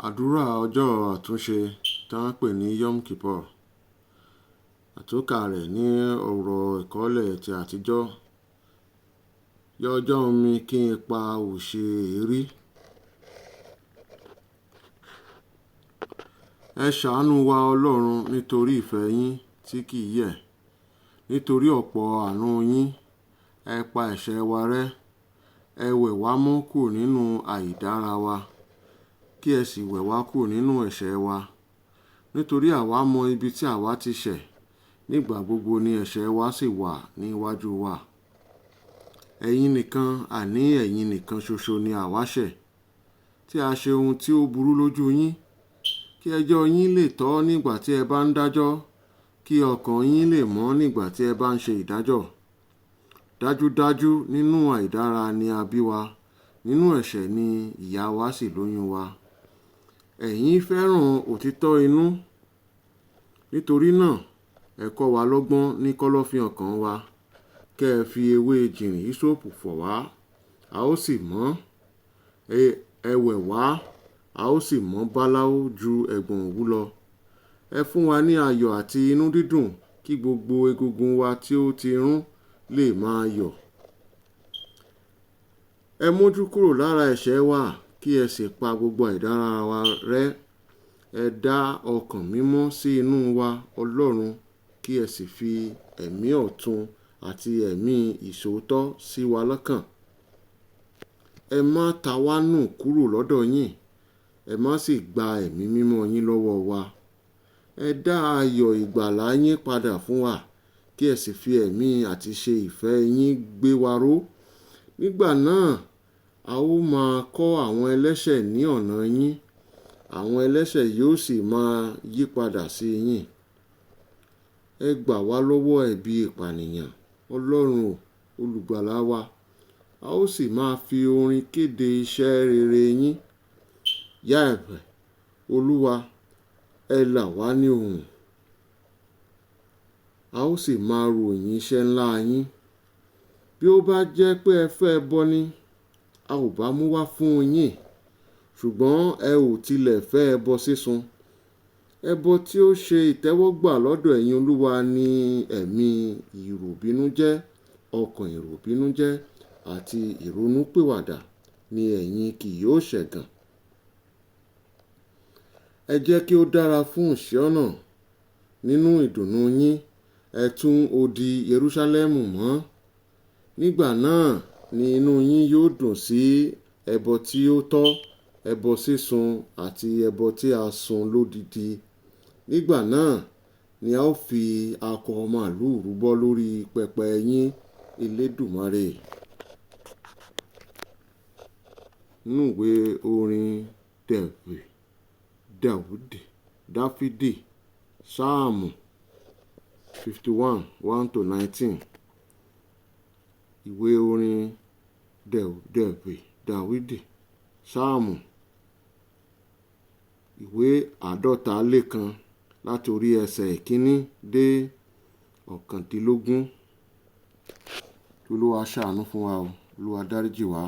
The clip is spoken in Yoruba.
Àdúrà ọjọ́ àtúnṣe tí wọ́n ń pè ní Yom Kippur. Àtúnkà rẹ̀ ní ọ̀rọ̀ ìkọ́lẹ̀ ti àtijọ́. Yọjọ́ mi kí n pa òṣè èérii. Ẹ ṣàánú wa Ọlọ́run nítorí ìfẹ́ yín tí kì í yẹ̀. Nítorí ọ̀pọ̀ àánú yín, ẹ pa ẹ̀ṣẹ̀ wa rẹ́. Ẹ wẹ̀ wá mọ́ kúrò nínú àìdára wa, kí ẹ sì wẹ̀ wá kúrò nínú ẹ̀ṣẹ̀ wa. Nítorí àwa mọ ibi tí àwa ti ṣẹ̀, nígbà gbogbo ni ẹ̀ṣẹ̀ wa sì wà níwájú wa. Ẹ̀yin nìkan, àní ẹ̀yin nìkan ṣoṣo ni àwa ṣẹ̀, tí a ṣe ohun tí ó burú lójú yín, kí ẹjọ́ yín lè tọ́ nígbà tí ẹ bá ń dájọ́, kí ọkàn yín lè mọ́ nígbà tí ẹ bá ń ṣe ìdájọ́. Dájúdájú nínú àìdára ni a bí wa, nínú ẹ̀ṣẹ̀ ni ìyá wa sì lóyún wa. Ẹ̀yin fẹ́ràn òtító inú, nítorí náà ẹ kọ́ wa lọ́gbọ́n ní kọ́lọ́fín ọkàn wa. Kẹ́ ẹ fi ewé èjírín ìsopù fọ̀ wá, a ó sì mọ́. Ẹ wẹ̀ wá, a ó sì mọ́ báláú ju ẹ̀gbọ̀n òwú lọ. Ẹ fún wa ní ayọ̀ àti inú dídùn, kí gbogbo egungun wa tí ó ti rún lè máa yọ̀. Ẹ mójú kúrò lára ẹ̀ṣẹ̀ wa, kí ẹ sì pa gbogbo àìdára wa rẹ́. Ẹ dá ọkàn mímọ́ sí inú wa Ọlọ́run, kí ẹ sì fi ẹ̀mí ọ̀tun àti ẹ̀mí ìṣòótọ́ sí wa lọ́kàn. Ẹ má ta wá nù kúrò lọ́dọ̀ yín, ẹ má sì gba ẹ̀mí mímọ́ yín lọ́wọ́ wa. Ẹ dá ayọ̀ ìgbàlà yín padà fún wa, kí ẹ sì fi ẹ̀mí àti ṣe ìfẹ́ yín gbé wa ró. Nígbà náà, a ó máa kọ́ àwọn ẹlẹ́ṣẹ̀ ní ọ̀nà yín, àwọn ẹlẹ́ṣẹ̀ yóò sì máa yí padà sí yín. Ẹ gbà wá lọ́wọ́ ẹ̀bi ìpànìyàn, Ọlọ́run olùgbàlà wa. A ó sì máa fi orin kéde iṣẹ́ rere yín. YÀЭÚ Olúwa, ẹ là wá ní ohùn. A ó sì máa ròyìn iṣẹ́ ńlá yín. Bí ó bá jẹ́ pé ẹ fẹ́ ẹbọ ni, a ò bá mú wá fún yín, ṣùgbọ́n ẹ ò tilẹ̀ fẹ́ ẹbọ sísun. Ẹbọ tí ó ṣe ìtẹ́wọ́gbà lọ́dọ̀ ẹ̀yin Olúwa ni ẹ̀mí ìròbìnújẹ́, ọkàn ìròbìnújẹ́ àti ìrònúpìwàdà ni ẹ̀yin kì yóò ṣẹ̀gàn. Ẹ jẹ́ kí ó dára fún ìṣọ́nà nínú ìdùnnú yín. Ẹ tún odi Jerúsálẹ́mù mọ́. Nígbà náà ni inú yín yóò dùn sí ẹbọ tí ó tọ́, ẹbọ sísun àti ẹbọ tí a sun lódidi. Nígbà náà ni a ó fi akọ màlúù rúbọ lórí pẹpẹ yín Elédùmarè. Nínú ìwé orin Dáfídì, Sáàmù 51, 1-19. Ìwé orin Dáfídì, Sáàmù, ìwé 150 láti orí ẹsẹ̀ 1 dé 19. Olúwa ṣàánú fún wa o, Olúwa dáríjì wá.